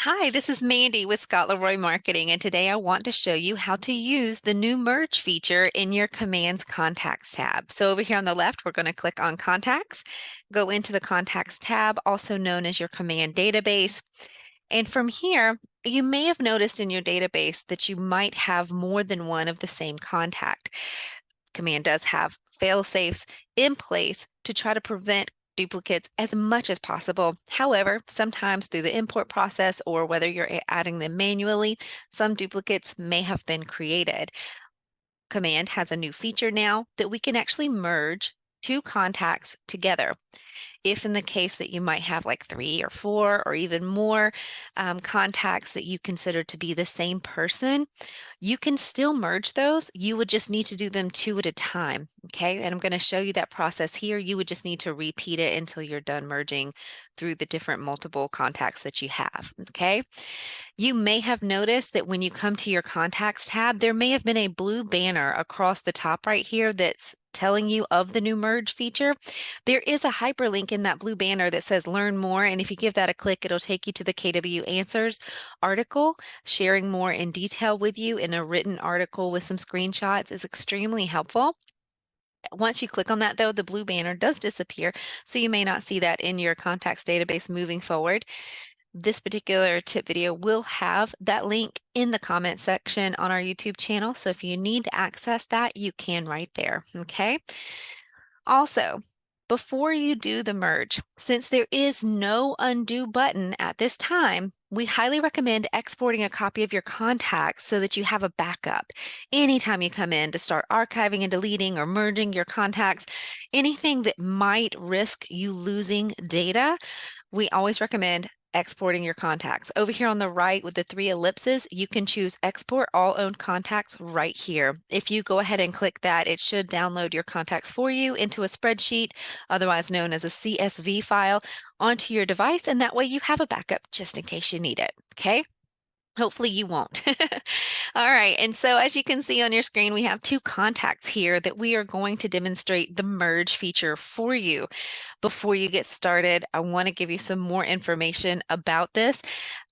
Hi, this is Mandy with Scott Leroy Marketing, and today I want to show you how to use the new merge feature in your Commands Contacts tab. So over here on the left, we're going to click on Contacts, go into the Contacts tab, also known as your command database. And from here, you may have noticed in your database that you might have more than one of the same contact. Command does have fail-safes in place to try to prevent duplicates as much as possible. However, sometimes through the import process or whether you're adding them manually, some duplicates may have been created. Command has a new feature now that we can actually merge two contacts together. If in the case that you might have like 3 or 4 or even more contacts that you consider to be the same person, you can still merge those. You would just need to do them two at a time. Okay. And I'm going to show you that process here. You would just need to repeat it until you're done merging through the different multiple contacts that you have. Okay. You may have noticed that when you come to your contacts tab, there may have been a blue banner across the top right here that's telling you of the new merge feature. There is a hyperlink in that blue banner that says learn more. And if you give that a click, it'll take you to the KW Answers article. Sharing more in detail with you in a written article with some screenshots is extremely helpful. Once you click on that, though, the blue banner does disappear. So you may not see that in your contacts database moving forward. This particular tip video will have that link in the comment section on our YouTube channel. So if you need to access that, you can right there. Okay. Also, before you do the merge, since there is no undo button at this time, we highly recommend exporting a copy of your contacts so that you have a backup. Anytime you come in to start archiving and deleting or merging your contacts, anything that might risk you losing data, we always recommend exporting your contacts. Over here on the right with the 3 ellipses, you can choose export all owned contacts right here. If you go ahead and click that, it should download your contacts for you into a spreadsheet, otherwise known as a CSV file, onto your device, and that way you have a backup just in case you need it. Okay. Hopefully you won't. All right, and so as you can see on your screen, we have 2 contacts here that we are going to demonstrate the merge feature for you. Before you get started, I want to give you some more information about this.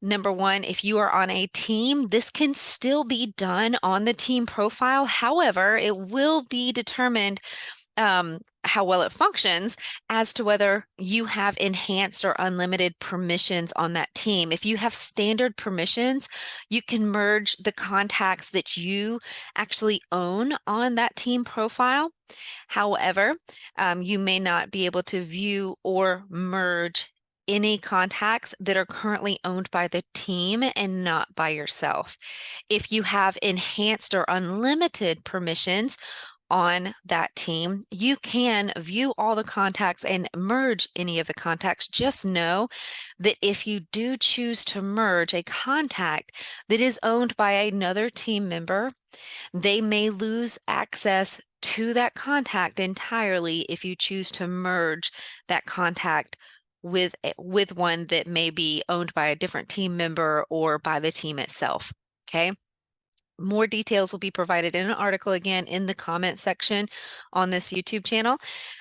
Number one, if you are on a team, this can still be done on the team profile. However, it will be determined how well it functions as to whether you have enhanced or unlimited permissions on that team. If you have standard permissions, you can merge the contacts that you actually own on that team profile. However, you may not be able to view or merge any contacts that are currently owned by the team and not by yourself. If you have enhanced or unlimited permissions on that team, you can view all the contacts and merge any of the contacts. Just know that if you do choose to merge a contact that is owned by another team member, they may lose access to that contact entirely if you choose to merge that contact with one that may be owned by a different team member or by the team itself. Okay. More details will be provided in an article again in the comment section on this YouTube channel.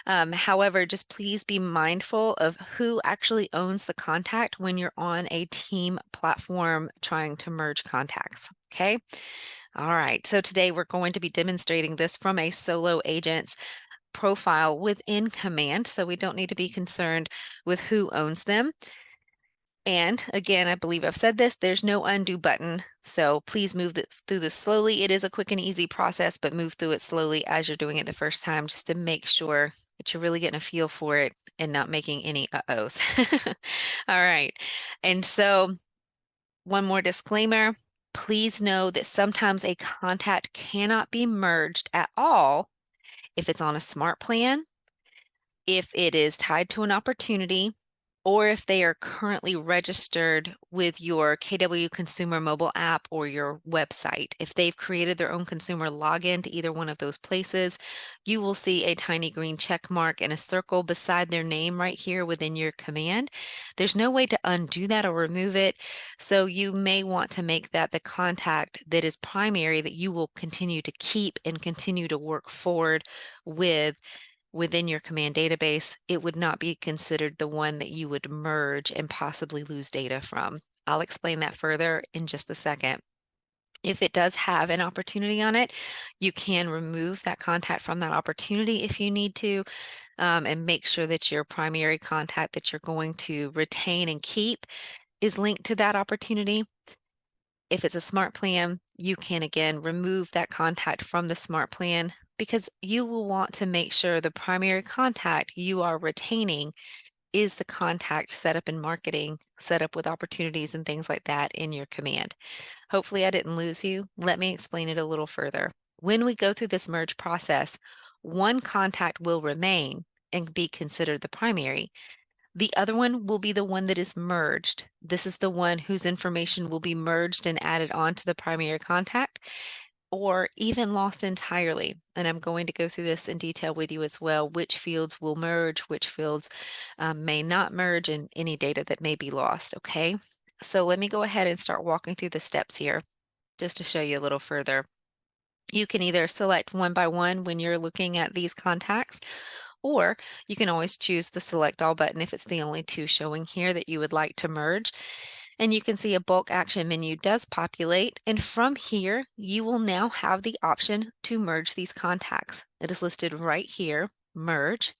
However, just please be mindful of who actually owns the contact when you're on a team platform trying to merge contacts. Okay. All right. So today we're going to be demonstrating this from a solo agent's profile within Command. So we don't need to be concerned with who owns them. And again, I believe I've said this, there's no undo button. So please move through this slowly. It is a quick and easy process, but move through it slowly as you're doing it the first time, just to make sure that you're really getting a feel for it and not making any uh-ohs. All right. And so one more disclaimer, please know that sometimes a contact cannot be merged at all if it's on a smart plan, if it is tied to an opportunity, or if they are currently registered with your KW Consumer mobile app or your website. If they've created their own consumer login to either one of those places, you will see a tiny green check mark and a circle beside their name right here within your command. There's no way to undo that or remove it, so you may want to make that the contact that is primary that you will continue to keep and continue to work forward with within your command database. It would not be considered the one that you would merge and possibly lose data from. I'll explain that further in just a second. If it does have an opportunity on it, you can remove that contact from that opportunity if you need to, and make sure that your primary contact that you're going to retain and keep is linked to that opportunity. If it's a smart plan, you can again remove that contact from the smart plan because you will want to make sure the primary contact you are retaining is the contact set up in marketing, set up with opportunities and things like that in your command. Hopefully I didn't lose you. Let me explain it a little further. When we go through this merge process, one contact will remain and be considered the primary. The other one will be the one that is merged. This is the one whose information will be merged and added onto the primary contact or even lost entirely. And I'm going to go through this in detail with you as well, which fields will merge, which fields may not merge, and any data that may be lost, okay? So let me go ahead and start walking through the steps here just to show you a little further. You can either select one by one when you're looking at these contacts, or you can always choose the select all button if it's the only two showing here that you would like to merge. And you can see a bulk action menu does populate. And from here, you will now have the option to merge these contacts. It is listed right here, merge.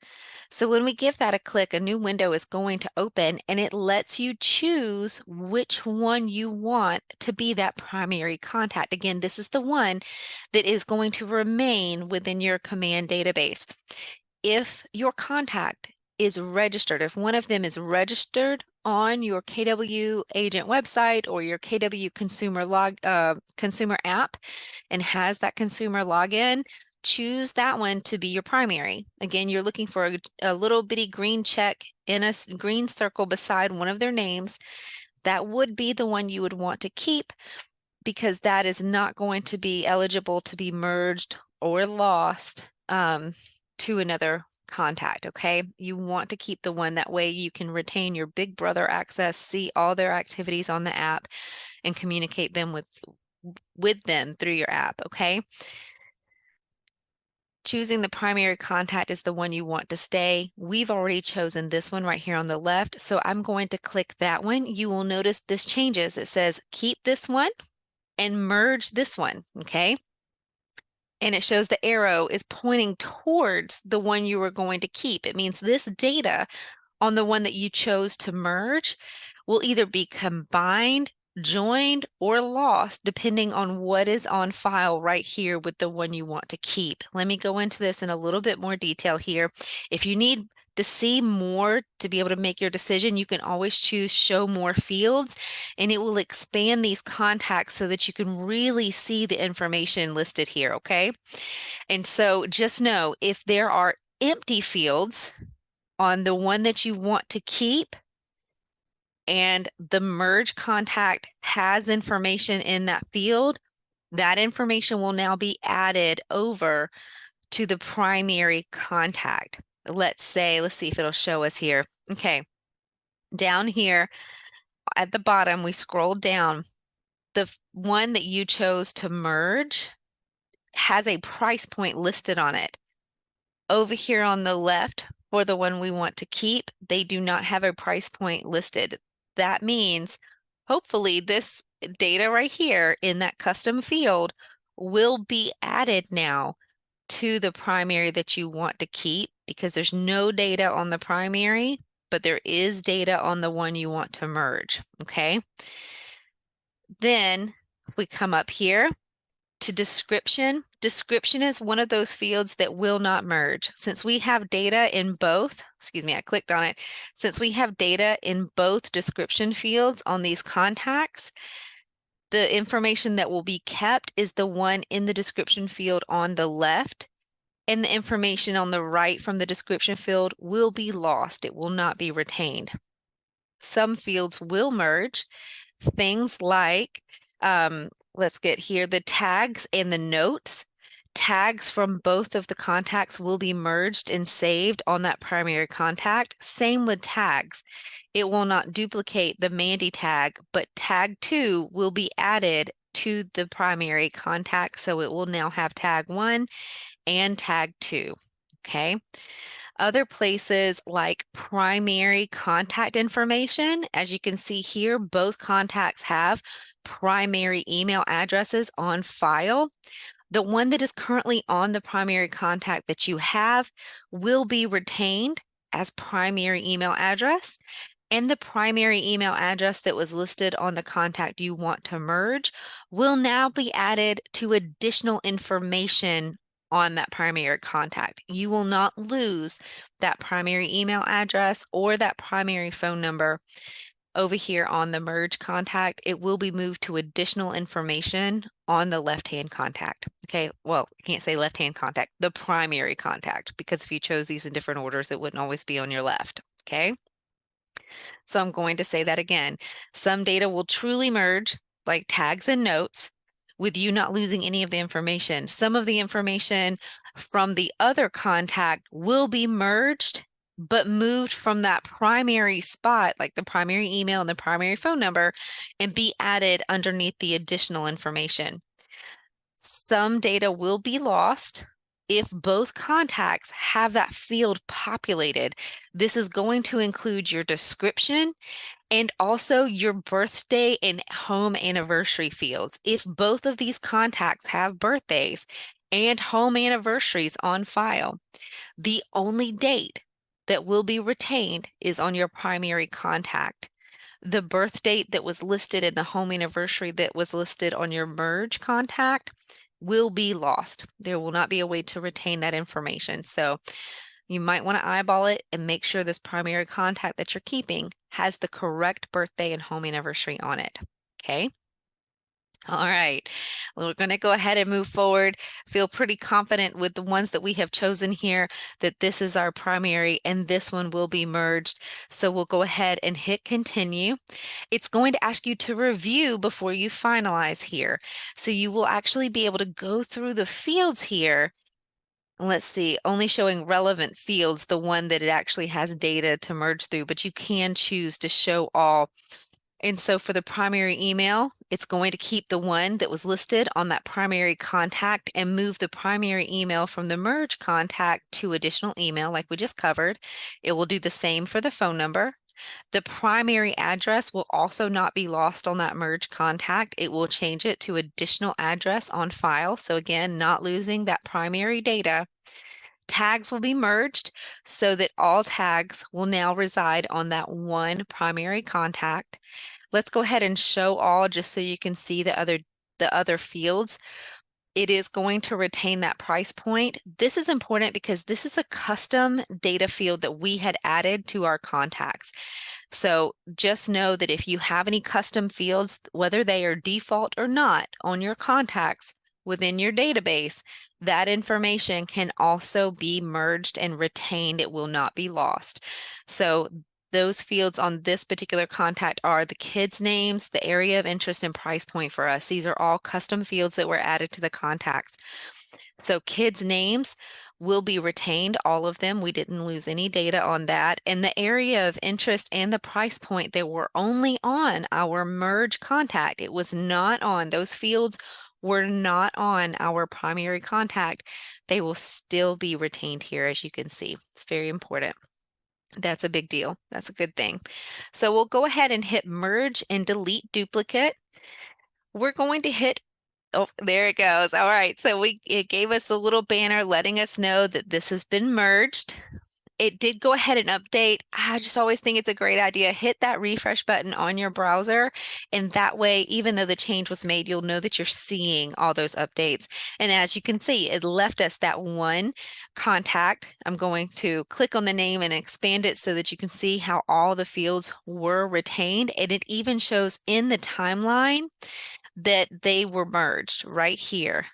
So when we give that a click, a new window is going to open and it lets you choose which one you want to be that primary contact. Again, this is the one that is going to remain within your command database. If your contact is registered, if one of them is registered on your KW agent website or your KW consumer app and has that consumer login, choose that one to be your primary. Again, you're looking for a little bitty green check in a green circle beside one of their names. That would be the one you would want to keep because that is not going to be eligible to be merged or lost to another contact, okay? You want to keep the one that way you can retain your big brother access, see all their activities on the app, and communicate them with them through your app, okay? Choosing the primary contact is the one you want to stay. We've already chosen this one right here on the left, so I'm going to click that one. You will notice this changes. It says keep this one and merge this one, okay? And it shows the arrow is pointing towards the one you were going to keep. It means this data on the one that you chose to merge will either be combined, joined, or lost depending on what is on file right here with the one you want to keep. Let me go into this in a little bit more detail here. If you need to see more to be able to make your decision, you can always choose show more fields and it will expand these contacts so that you can really see the information listed here, okay? And so just know if there are empty fields on the one that you want to keep and the merge contact has information in that field, that information will now be added over to the primary contact. Let's see if it'll show us here. Okay, down here at the bottom, we scroll down. The one that you chose to merge has a price point listed on it. Over here on the left, for the one we want to keep, they do not have a price point listed. That means hopefully this data right here in that custom field will be added now to the primary that you want to keep because there's no data on the primary, but there is data on the one you want to merge, okay? Then we come up here to description. Description is one of those fields that will not merge. Since we have data in both, excuse me, I clicked on it. Since we have data in both description fields on these contacts, the information that will be kept is the one in the description field on the left, and the information on the right from the description field will be lost. It will not be retained. Some fields will merge. Things like, let's get here, the tags and the notes. Tags from both of the contacts will be merged and saved on that primary contact. Same with tags. It will not duplicate the Mandy tag, but tag 2 will be added to the primary contact. So it will now have tag 1 and tag 2. Okay. Other places like primary contact information, as you can see here, both contacts have primary email addresses on file. The one that is currently on the primary contact that you have will be retained as primary email address, and the primary email address that was listed on the contact you want to merge will now be added to additional information on that primary contact. You will not lose that primary email address or that primary phone number over here on the merge contact. It will be moved to additional information on the left-hand contact. Okay, well, I can't say left-hand contact, the primary contact, because if you chose these in different orders, it wouldn't always be on your left. Okay, so I'm going to say that again. Some data will truly merge, like tags and notes, with you not losing any of the information. Some of the information from the other contact will be merged, but moved from that primary spot, like the primary email and the primary phone number, and be added underneath the additional information. Some data will be lost if both contacts have that field populated. This is going to include your description and also your birthday and home anniversary fields. If both of these contacts have birthdays and home anniversaries on file, the only date that will be retained is on your primary contact. The birth date that was listed and the home anniversary that was listed on your merge contact will be lost. There will not be a way to retain that information. So you might want to eyeball it and make sure this primary contact that you're keeping has the correct birthday and home anniversary on it. Okay. All right, we're going to go ahead and move forward. Feel pretty confident with the ones that we have chosen here that this is our primary and this one will be merged. So we'll go ahead and hit continue. It's going to ask you to review before you finalize here. So you will actually be able to go through the fields here. Let's see, only showing relevant fields, the one that it actually has data to merge through, but you can choose to show all. And so for the primary email, it's going to keep the one that was listed on that primary contact and move the primary email from the merge contact to additional email like we just covered. It will do the same for the phone number. The primary address will also not be lost on that merge contact. It will change it to additional address on file. So again, not losing that primary data. Tags will be merged so that all tags will now reside on that one primary contact. Let's go ahead and show all just so you can see the other fields. It is going to retain that price point. This is important because this is a custom data field that we had added to our contacts. So just know that if you have any custom fields, whether they are default or not on your contacts, within your database, that information can also be merged and retained. It will not be lost. So those fields on this particular contact are the kids' names, the area of interest, and price point for us. These are all custom fields that were added to the contacts. So kids' names will be retained, all of them. We didn't lose any data on that. And the area of interest and the price point, they were only on our merge contact. It was not on those fields were not on our primary contact. They will still be retained here, as you can see. It's very important. That's a big deal. That's a good thing. So we'll go ahead and hit merge and delete duplicate. We're going to hit, oh, there it goes. All right, so it gave us the little banner letting us know that this has been merged. It did go ahead and update. I just always think it's a great idea. Hit that refresh button on your browser, and that way, even though the change was made, you'll know that you're seeing all those updates. And as you can see, it left us that one contact. I'm going to click on the name and expand it so that you can see how all the fields were retained. And it even shows in the timeline that they were merged right here.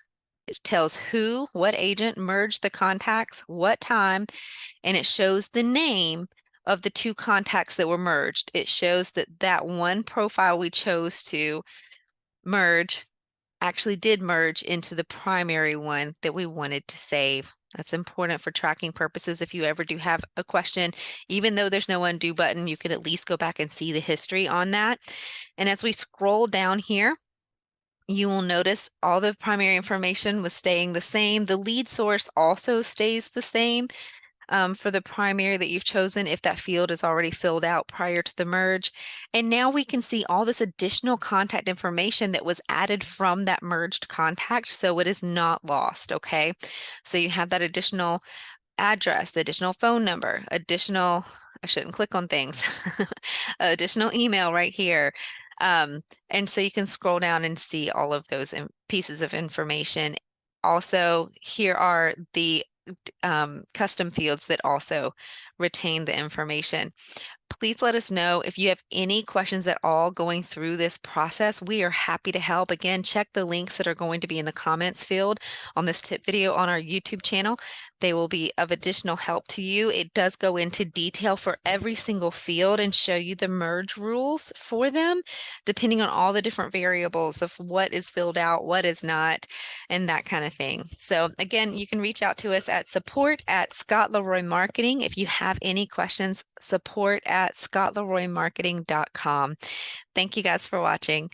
It tells who, what agent merged the contacts, what time, and it shows the name of the two contacts that were merged. It shows that that one profile we chose to merge actually did merge into the primary one that we wanted to save. That's important for tracking purposes. If you ever do have a question, even though there's no undo button, you can at least go back and see the history on that. And as we scroll down here, you will notice all the primary information was staying the same. The lead source also stays the same. for the primary that you've chosen if that field is already filled out prior to the merge. And now we can see all this additional contact information that was added from that merged contact, so it is not lost, okay? So you have that additional address, the additional phone number, additional, I shouldn't click on things, additional email right here. And so you can scroll down and see all of those pieces of information. Also, here are the custom fields that also retain the information. Please let us know if you have any questions at all going through this process. We are happy to help. Again, check the links that are going to be in the comments field on this tip video on our YouTube channel. They will be of additional help to you. It does go into detail for every single field and show you the merge rules for them, depending on all the different variables of what is filled out, what is not, and that kind of thing. So again, you can reach out to us at support@Scott-LeRoy Marketing. If you have any questions, support@ScottLeRoyMarketing.com. Thank you guys for watching.